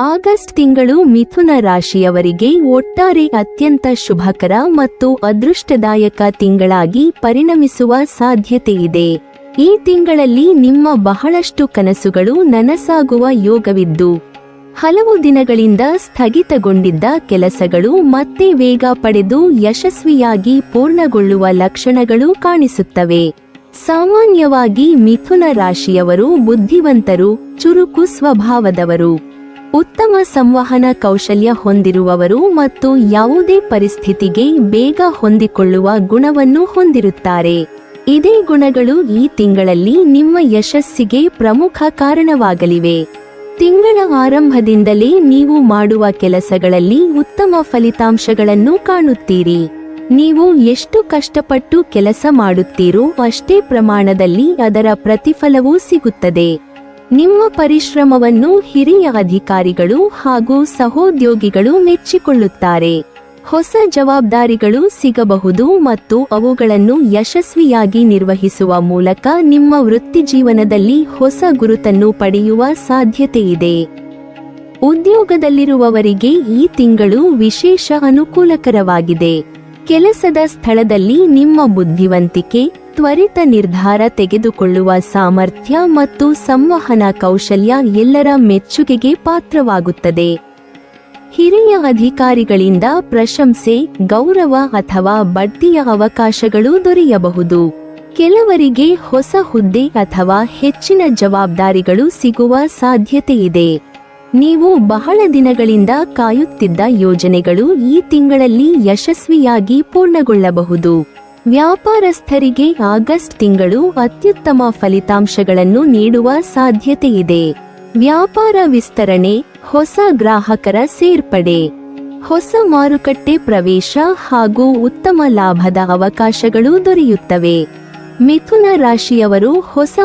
August ತಿಂಗಳು ಮಿಥುನ ರಾಶಿಯವರಿಗೆ ಒಟ್ಟಾರೆ ಅತ್ಯಂತ ಶುಭಕರ ಮತ್ತು ಅದೃಷ್ಟದಾಯಕ ತಿಂಗಳಾಗಿ ಪರಿಣಮಿಸುವ ಸಾಧ್ಯತೆಯಿದೆ. ಈ ತಿಂಗಳಲ್ಲಿ ನಿಮ್ಮ ಬಹಳಷ್ಟು ಕನಸುಗಳು ನನಸಾಗುವ ಯೋಗವಿದ್ದು, ಹಲವು ದಿನಗಳಿಂದ ಸ್ಥಗಿತಗೊಂಡಿದ್ದ ಕೆಲಸಗಳು ಮತ್ತೆ ವೇಗ ಪಡೆದು ಯಶಸ್ವಿಯಾಗಿ ಪೂರ್ಣಗೊಳ್ಳುವ ಲಕ್ಷಣಗಳು ಕಾಣಿಸುತ್ತವೆ. ಸಾಮಾನ್ಯವಾಗಿ ಮಿಥುನ ರಾಶಿಯವರು ಬುದ್ಧಿವಂತರು, ಚುರುಕು ಸ್ವಭಾವದವರು, ಉತ್ತಮ ಸಂವಹನ ಕೌಶಲ್ಯ ಹೊಂದಿರುವವರು ಮತ್ತು ಯಾವುದೇ ಪರಿಸ್ಥಿತಿಗೆ ಬೇಗ ಹೊಂದಿಕೊಳ್ಳುವ ಗುಣವನ್ನು ಹೊಂದಿರುತ್ತಾರೆ. ಇದೇ ಗುಣಗಳು ಈ ತಿಂಗಳಲ್ಲಿ ನಿಮ್ಮ ಯಶಸ್ಸಿಗೆ ಪ್ರಮುಖ ಕಾರಣವಾಗಲಿವೆ. ತಿಂಗಳ ಆರಂಭದಿಂದಲೇ ನೀವು ಮಾಡುವ ಕೆಲಸಗಳಲ್ಲಿ ಉತ್ತಮ ಫಲಿತಾಂಶಗಳನ್ನು ಕಾಣುತ್ತೀರಿ. ನೀವು ಎಷ್ಟು ಕಷ್ಟಪಟ್ಟು ಕೆಲಸ ಮಾಡುತ್ತೀರೋ ಅಷ್ಟೇ ಪ್ರಮಾಣದಲ್ಲಿ ಅದರ ಪ್ರತಿಫಲವೂ ಸಿಗುತ್ತದೆ. ನಿಮ್ಮ ಪರಿಶ್ರಮವನ್ನು ಹಿರಿಯ ಅಧಿಕಾರಿಗಳು ಹಾಗೂ ಸಹೋದ್ಯೋಗಿಗಳು ಮೆಚ್ಚಿಕೊಳ್ಳುತ್ತಾರೆ. ಹೊಸ ಜವಾಬ್ದಾರಿಗಳು ಸಿಗಬಹುದು ಮತ್ತು ಅವುಗಳನ್ನು ಯಶಸ್ವಿಯಾಗಿ ನಿರ್ವಹಿಸುವ ಮೂಲಕ ನಿಮ್ಮ ವೃತ್ತಿಜೀವನದಲ್ಲಿ ಹೊಸ ಗುರುತನ್ನು ಪಡೆಯುವ ಸಾಧ್ಯತೆಯಿದೆ. ಉದ್ಯೋಗದಲ್ಲಿರುವವರಿಗೆ ಈ ತಿಂಗಳು ವಿಶೇಷ ಅನುಕೂಲಕರವಾಗಿದೆ. ಕೆಲಸದ ಸ್ಥಳದಲ್ಲಿ ನಿಮ್ಮ ಬುದ್ಧಿವಂತಿಕೆ, ತ್ವರಿತ ನಿರ್ಧಾರ ತೆಗೆದುಕೊಳ್ಳುವ ಸಾಮರ್ಥ್ಯ ಮತ್ತು ಸಂವಹನ ಕೌಶಲ್ಯ ಎಲ್ಲರ ಮೆಚ್ಚುಗೆಗೆ ಪಾತ್ರವಾಗುತ್ತದೆ. ಹಿರಿಯ ಅಧಿಕಾರಿಗಳಿಂದ ಪ್ರಶಂಸೆ, ಗೌರವ ಅಥವಾ ಬಡ್ತಿಯ ಅವಕಾಶಗಳು ದೊರೆಯಬಹುದು. ಕೆಲವರಿಗೆ ಹೊಸ ಹುದ್ದೆ ಅಥವಾ ಹೆಚ್ಚಿನ ಜವಾಬ್ದಾರಿಗಳು ಸಿಗುವ ಸಾಧ್ಯತೆಯಿದೆ. ನೀವು ಬಹಳ ದಿನಗಳಿಂದ ಕಾಯುತ್ತಿದ್ದ ಯೋಜನೆಗಳು ಈ ತಿಂಗಳಲ್ಲಿ ಯಶಸ್ವಿಯಾಗಿ ಪೂರ್ಣಗೊಳ್ಳಬಹುದು. ವ್ಯಾಪಾರಸ್ಥರಿಗೆ ಆಗಸ್ಟ್ ತಿಂಗಳು ಅತ್ಯುತ್ತಮ ಫಲಿತಾಂಶಗಳನ್ನು ನೀಡುವ ಸಾಧ್ಯತೆಯಿದೆ. ವ್ಯಾಪಾರ ವಿಸ್ತರಣೆ, ಹೊಸ ಗ್ರಾಹಕರ ಸೇರ್ಪಡೆ, ಹೊಸ ಮಾರುಕಟ್ಟೆ ಪ್ರವೇಶ ಹಾಗೂ ಉತ್ತಮ ಲಾಭದ ಅವಕಾಶಗಳು ದೊರೆಯುತ್ತವೆ. ಮಿಥುನ ರಾಶಿಯವರು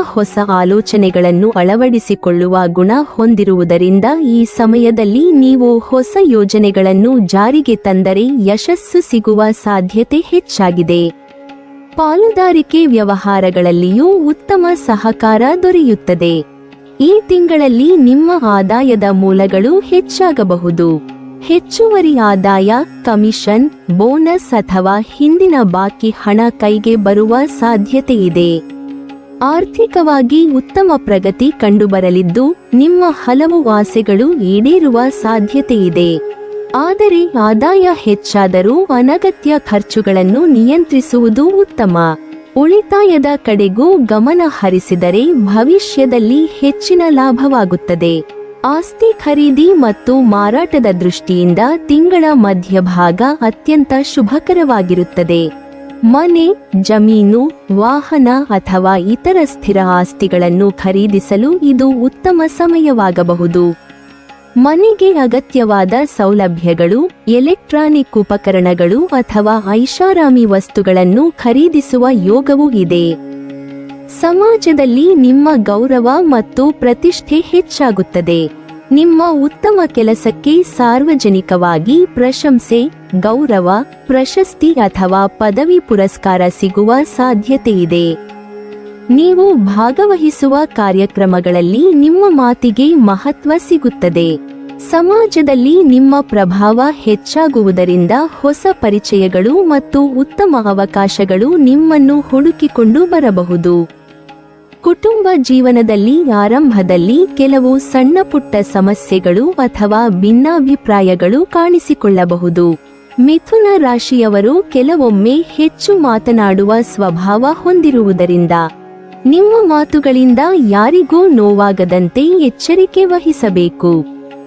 ಹೊಸ ಆಲೋಚನೆಗಳನ್ನು ಅಳವಡಿಸಿಕೊಳ್ಳುವ ಗುಣ ಹೊಂದಿರುವುದರಿಂದ ಈ ಸಮಯದಲ್ಲಿ ನೀವು ಹೊಸ ಯೋಜನೆಗಳನ್ನು ಜಾರಿಗೆ ತಂದರೆ ಯಶಸ್ಸು ಸಿಗುವ ಸಾಧ್ಯತೆ ಹೆಚ್ಚಾಗಿದೆ. ಪಾಲುದಾರಿಕೆ ವ್ಯವಹಾರಗಳಲ್ಲಿಯೂ ಉತ್ತಮ ಸಹಕಾರ ದೊರೆಯುತ್ತದೆ. ಈ ತಿಂಗಳಲ್ಲಿ ನಿಮ್ಮ ಆದಾಯದ ಮೂಲಗಳು ಹೆಚ್ಚಾಗಬಹುದು. ಹೆಚ್ಚುವರಿ ಆದಾಯ, ಕಮಿಷನ್, ಬೋನಸ್ ಅಥವಾ ಹಿಂದಿನ ಬಾಕಿ ಹಣ ಕೈಗೆ ಬರುವ ಸಾಧ್ಯತೆಯಿದೆ. ಆರ್ಥಿಕವಾಗಿ ಉತ್ತಮ ಪ್ರಗತಿ ಕಂಡುಬರಲಿದ್ದು, ನಿಮ್ಮ ಹಲವು ಆಸೆಗಳು ಈಡೇರುವ ಸಾಧ್ಯತೆಯಿದೆ. ಆದರೆ ಆದಾಯ ಹೆಚ್ಚಾದರೂ ಅನಗತ್ಯ ಖರ್ಚುಗಳನ್ನು ನಿಯಂತ್ರಿಸುವುದು ಉತ್ತಮ. ಉಳಿತಾಯದ ಕಡೆಗೂ ಗಮನ ಹರಿಸಿದರೆ ಭವಿಷ್ಯದಲ್ಲಿ ಹೆಚ್ಚಿನ ಲಾಭವಾಗುತ್ತದೆ. ಆಸ್ತಿ ಖರೀದಿ ಮತ್ತು ಮಾರಾಟದ ದೃಷ್ಟಿಯಿಂದ ತಿಂಗಳ ಮಧ್ಯಭಾಗ ಅತ್ಯಂತ ಶುಭಕರವಾಗಿರುತ್ತದೆ. ಮನೆ, ಜಮೀನು, ವಾಹನ ಅಥವಾ ಇತರ ಸ್ಥಿರ ಆಸ್ತಿಗಳನ್ನು ಖರೀದಿಸಲು ಇದು ಉತ್ತಮ ಸಮಯವಾಗಬಹುದು. ಮನೆಗೆ ಅಗತ್ಯವಾದ ಸೌಲಭ್ಯಗಳು, ಎಲೆಕ್ಟ್ರಾನಿಕ್ ಉಪಕರಣಗಳು ಅಥವಾ ಐಷಾರಾಮಿ ವಸ್ತುಗಳನ್ನು ಖರೀದಿಸುವ ಯೋಗವೂ ಇದೆ. ಸಮಾಜದಲ್ಲಿ ನಿಮ್ಮ ಗೌರವ ಮತ್ತು ಪ್ರತಿಷ್ಠೆ ಹೆಚ್ಚಾಗುತ್ತದೆ. ನಿಮ್ಮ ಉತ್ತಮ ಕೆಲಸಕ್ಕೆ ಸಾರ್ವಜನಿಕವಾಗಿ ಪ್ರಶಂಸೆ, ಗೌರವ, ಪ್ರಶಸ್ತಿ ಅಥವಾ ಪದವಿ ಪುರಸ್ಕಾರ ಸಿಗುವ ಸಾಧ್ಯತೆಯಿದೆ. ನೀವು ಭಾಗವಹಿಸುವ ಕಾರ್ಯಕ್ರಮಗಳಲ್ಲಿ ನಿಮ್ಮ ಮಾತಿಗೆ ಮಹತ್ವ ಸಿಗುತ್ತದೆ. ಸಮಾಜದಲ್ಲಿ ನಿಮ್ಮ ಪ್ರಭಾವ ಹೆಚ್ಚಾಗುವುದರಿಂದ ಹೊಸ ಪರಿಚಯಗಳು ಮತ್ತು ಉತ್ತಮ ಅವಕಾಶಗಳು ನಿಮ್ಮನ್ನು ಹುಡುಕಿಕೊಂಡು ಬರಬಹುದು. ಕುಟುಂಬ ಜೀವನದಲ್ಲಿ ಆರಂಭದಲ್ಲಿ ಕೆಲವು ಸಣ್ಣಪುಟ್ಟ ಸಮಸ್ಯೆಗಳು ಅಥವಾ ಭಿನ್ನಾಭಿಪ್ರಾಯಗಳು ಕಾಣಿಸಿಕೊಳ್ಳಬಹುದು. ಮಿಥುನ ರಾಶಿಯವರು ಕೆಲವೊಮ್ಮೆ ಹೆಚ್ಚು ಮಾತನಾಡುವ ಸ್ವಭಾವ ಹೊಂದಿರುವುದರಿಂದ ನಿಮ್ಮ ಮಾತುಗಳಿಂದ ಯಾರಿಗೂ ನೋವಾಗದಂತೆ ಎಚ್ಚರಿಕೆ ವಹಿಸಬೇಕು.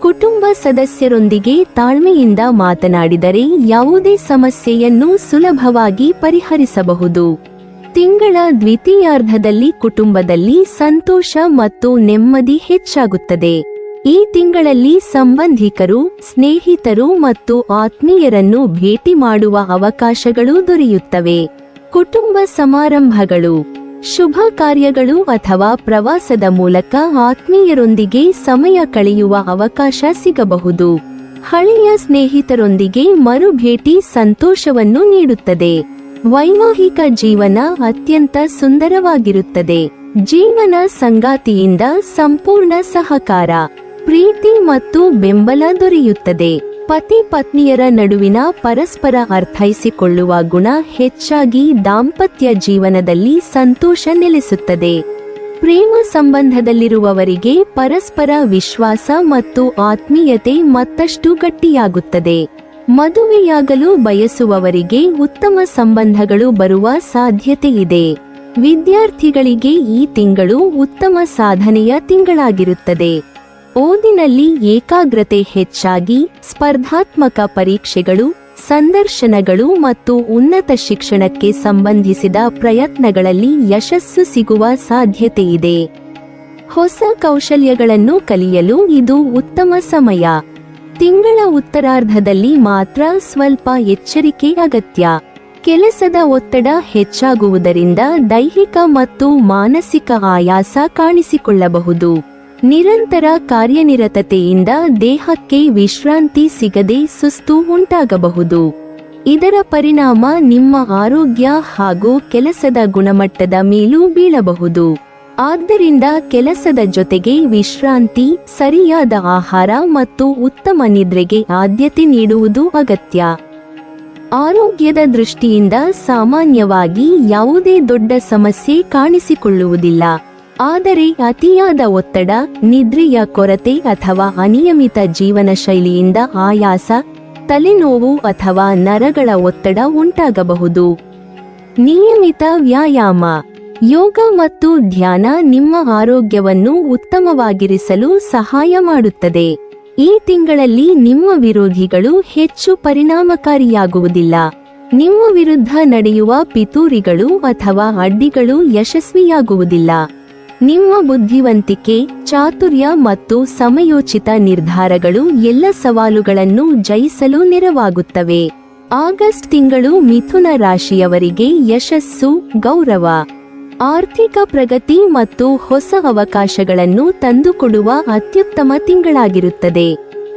ಕುಟುಂಬ ಸದಸ್ಯರೊಂದಿಗೆ ತಾಳ್ಮೆಯಿಂದ ಮಾತನಾಡಿದರೆ ಯಾವುದೇ ಸಮಸ್ಯೆಯನ್ನು ಸುಲಭವಾಗಿ ಪರಿಹರಿಸಬಹುದು. ತಿಂಗಳ ದ್ವಿತೀಯಾರ್ಧದಲ್ಲಿ ಕುಟುಂಬದಲ್ಲಿ ಸಂತೋಷ ಮತ್ತು ನೆಮ್ಮದಿ ಹೆಚ್ಚಾಗುತ್ತದೆ. ಈ ತಿಂಗಳಲ್ಲಿ ಸಂಬಂಧಿಕರು, ಸ್ನೇಹಿತರು ಮತ್ತು ಆತ್ಮೀಯರನ್ನು ಭೇಟಿ ಮಾಡುವ ಅವಕಾಶಗಳು ದೊರೆಯುತ್ತವೆ. ಕುಟುಂಬ ಸಮಾರಂಭಗಳು, ಶುಭ ಕಾರ್ಯಗಳು ಅಥವಾ ಪ್ರವಾಸದ ಮೂಲಕ ಆತ್ಮೀಯರೊಂದಿಗೆ ಸಮಯ ಕಳೆಯುವ ಅವಕಾಶ ಸಿಗಬಹುದು. ಹಳೆಯ ಸ್ನೇಹಿತರೊಂದಿಗೆ ಮರುಭೇಟಿ ಸಂತೋಷವನ್ನು ನೀಡುತ್ತದೆ. ವೈವಾಹಿಕ ಜೀವನ ಅತ್ಯಂತ ಸುಂದರವಾಗಿರುತ್ತದೆ. ಜೀವನ ಸಂಗಾತಿಯಿಂದ ಸಂಪೂರ್ಣ ಸಹಕಾರ. ಪ್ರೀತಿ ಮತ್ತು ಬೆಂಬಲ ದೊರೆಯುತ್ತದೆ. ಪತಿ ಪತ್ನಿಯರ ನಡುವಿನ ಪರಸ್ಪರ ಅರ್ಥೈಸಿಕೊಳ್ಳುವ ಗುಣ ಹೆಚ್ಚಾಗಿ ದಾಂಪತ್ಯ ಜೀವನದಲ್ಲಿ ಸಂತೋಷ ನೆಲೆಸುತ್ತದೆ. ಪ್ರೇಮ ಸಂಬಂಧದಲ್ಲಿರುವವರಿಗೆ ಪರಸ್ಪರ ವಿಶ್ವಾಸ ಮತ್ತು ಆತ್ಮೀಯತೆ ಮತ್ತಷ್ಟು ಗಟ್ಟಿಯಾಗುತ್ತದೆ. ಮದುವೆಯಾಗಲು ಬಯಸುವವರಿಗೆ ಉತ್ತಮ ಸಂಬಂಧಗಳು ಬರುವ ಸಾಧ್ಯತೆ ಇದೆ. ವಿದ್ಯಾರ್ಥಿಗಳಿಗೆ ಈ ತಿಂಗಳು ಉತ್ತಮ ಸಾಧನೆಯ ತಿಂಗಳಾಗಿರುತ್ತದೆ. ಓದಿನಲ್ಲಿ ಏಕಾಗ್ರತೆ ಹೆಚ್ಚಾಗಿ ಸ್ಪರ್ಧಾತ್ಮಕ ಪರೀಕ್ಷೆಗಳು, ಸಂದರ್ಶನಗಳು ಮತ್ತು ಉನ್ನತ ಶಿಕ್ಷಣಕ್ಕೆ ಸಂಬಂಧಿಸಿದ ಪ್ರಯತ್ನಗಳಲ್ಲಿ ಯಶಸ್ಸು ಸಿಗುವ ಸಾಧ್ಯತೆಯಿದೆ. ಹೊಸ ಕೌಶಲ್ಯಗಳನ್ನು ಕಲಿಯಲು ಇದು ಉತ್ತಮ ಸಮಯ. ತಿಂಗಳ ಉತ್ತರಾರ್ಧದಲ್ಲಿ ಮಾತ್ರ ಸ್ವಲ್ಪ ಎಚ್ಚರಿಕೆ ಅಗತ್ಯ. ಕೆಲಸದ ಒತ್ತಡ ಹೆಚ್ಚಾಗುವುದರಿಂದ ದೈಹಿಕ ಮತ್ತು ಮಾನಸಿಕ ಆಯಾಸ ಕಾಣಿಸಿಕೊಳ್ಳಬಹುದು. ನಿರಂತರ ಕಾರ್ಯನಿರತತೆಯಿಂದ ದೇಹಕ್ಕೆ ವಿಶ್ರಾಂತಿ ಸಿಗದೆ ಸುಸ್ತು ಉಂಟಾಗಬಹುದು. ಇದರ ಪರಿಣಾಮ ನಿಮ್ಮ ಆರೋಗ್ಯ ಹಾಗೂ ಕೆಲಸದ ಗುಣಮಟ್ಟದ ಮೇಲೂ ಬೀಳಬಹುದು. ಆದ್ದರಿಂದ ಕೆಲಸದ ಜೊತೆಗೆ ವಿಶ್ರಾಂತಿ, ಸರಿಯಾದ ಆಹಾರ ಮತ್ತು ಉತ್ತಮ ನಿದ್ರೆಗೆ ಆದ್ಯತೆ ನೀಡುವುದು ಅಗತ್ಯ. ಆರೋಗ್ಯದ ದೃಷ್ಟಿಯಿಂದ ಸಾಮಾನ್ಯವಾಗಿ ಯಾವುದೇ ದೊಡ್ಡ ಸಮಸ್ಯೆ ಕಾಣಿಸಿಕೊಳ್ಳುವುದಿಲ್ಲ. ಆದರೆ ಅತಿಯಾದ ಒತ್ತಡ, ನಿದ್ರೆಯ ಕೊರತೆ ಅಥವಾ ಅನಿಯಮಿತ ಜೀವನ ಶೈಲಿಯಿಂದ ಆಯಾಸ, ತಲೆನೋವು ಅಥವಾ ನರಗಳ ಒತ್ತಡ ಉಂಟಾಗಬಹುದು. ನಿಯಮಿತ ವ್ಯಾಯಾಮ, ಯೋಗ ಮತ್ತು ಧ್ಯಾನ ನಿಮ್ಮ ಆರೋಗ್ಯವನ್ನು ಉತ್ತಮವಾಗಿರಿಸಲು ಸಹಾಯ ಮಾಡುತ್ತದೆ. ಈ ತಿಂಗಳಲ್ಲಿ ನಿಮ್ಮ ವಿರೋಧಿಗಳು ಹೆಚ್ಚು ಪರಿಣಾಮಕಾರಿಯಾಗುವುದಿಲ್ಲ. ನಿಮ್ಮ ವಿರುದ್ಧ ನಡೆಯುವ ಪಿತೂರಿಗಳು ಅಥವಾ ಅಡ್ಡಿಗಳು ಯಶಸ್ವಿಯಾಗುವುದಿಲ್ಲ. ನಿಮ್ಮ ಬುದ್ಧಿವಂತಿಕೆ, ಚಾತುರ್ಯ ಮತ್ತು ಸಮಯೋಚಿತ ನಿರ್ಧಾರಗಳು ಎಲ್ಲ ಸವಾಲುಗಳನ್ನು ಜಯಿಸಲು ನೆರವಾಗುತ್ತವೆ. ಆಗಸ್ಟ್ ತಿಂಗಳು ಮಿಥುನ ರಾಶಿಯವರಿಗೆ ಯಶಸ್ಸು, ಗೌರವ, ಆರ್ಥಿಕ ಪ್ರಗತಿ ಮತ್ತು ಹೊಸ ಅವಕಾಶಗಳನ್ನು ತಂದುಕೊಡುವ ಅತ್ಯುತ್ತಮ ತಿಂಗಳಾಗಿರುತ್ತದೆ.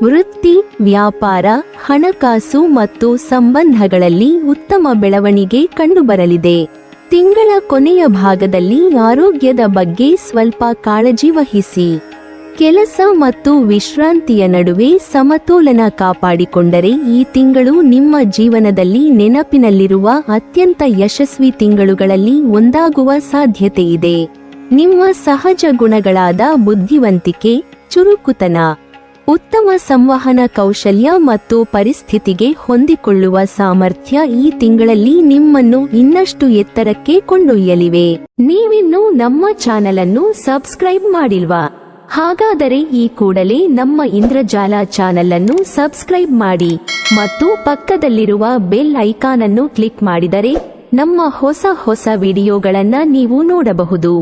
ವೃತ್ತಿ, ವ್ಯಾಪಾರ, ಹಣಕಾಸು ಮತ್ತು ಸಂಬಂಧಗಳಲ್ಲಿ ಉತ್ತಮ ಬೆಳವಣಿಗೆ ಕಂಡುಬರಲಿದೆ. ತಿಂಗಳ ಕೊನೆಯ ಭಾಗದಲ್ಲಿ ಆರೋಗ್ಯದ ಬಗ್ಗೆ ಸ್ವಲ್ಪ ಕಾಳಜಿ ವಹಿಸಿ. ಕೆಲಸ ಮತ್ತು ವಿಶ್ರಾಂತಿಯ ನಡುವೆ ಸಮತೋಲನ ಕಾಪಾಡಿಕೊಂಡರೆ ಈ ತಿಂಗಳು ನಿಮ್ಮ ಜೀವನದಲ್ಲಿ ನೆನಪಿನಲ್ಲಿರುವ ಅತ್ಯಂತ ಯಶಸ್ವಿ ತಿಂಗಳುಗಳಲ್ಲಿ ಒಂದಾಗುವ ಸಾಧ್ಯತೆಯಿದೆ. ನಿಮ್ಮ ಸಹಜ ಗುಣಗಳಾದ ಬುದ್ಧಿವಂತಿಕೆ, ಚುರುಕುತನ, ಉತ್ತಮ ಸಂವಹನ ಕೌಶಲ್ಯ ಮತ್ತು ಪರಿಸ್ಥಿತಿಗೆ ಹೊಂದಿಕೊಳ್ಳುವ ಸಾಮರ್ಥ್ಯ ಈ ತಿಂಗಳಲ್ಲಿ ನಿಮ್ಮನ್ನು ಇನ್ನಷ್ಟು ಎತ್ತರಕ್ಕೆ ಕೊಂಡೊಯ್ಯಲಿವೆ. ನೀವಿನ್ನೂ ನಮ್ಮ ಚಾನೆಲ್ ಅನ್ನು ಸಬ್ಸ್ಕ್ರೈಬ್ ಮಾಡಿಲ್ವಾ? ಹಾಗಾದರೆ ಈ ಕೂಡಲೇ ನಮ್ಮ ಇಂದ್ರಜಾಲ ಚಾನೆಲ್ ಅನ್ನು ಸಬ್ಸ್ಕ್ರೈಬ್ ಮಾಡಿ ಮತ್ತು ಪಕ್ಕದಲ್ಲಿರುವ ಬೆಲ್ ಐಕಾನ್ ಅನ್ನು ಕ್ಲಿಕ್ ಮಾಡಿದರೆ ನಮ್ಮ ಹೊಸ ವಿಡಿಯೋಗಳನ್ನು ನೀವು ನೋಡಬಹುದು.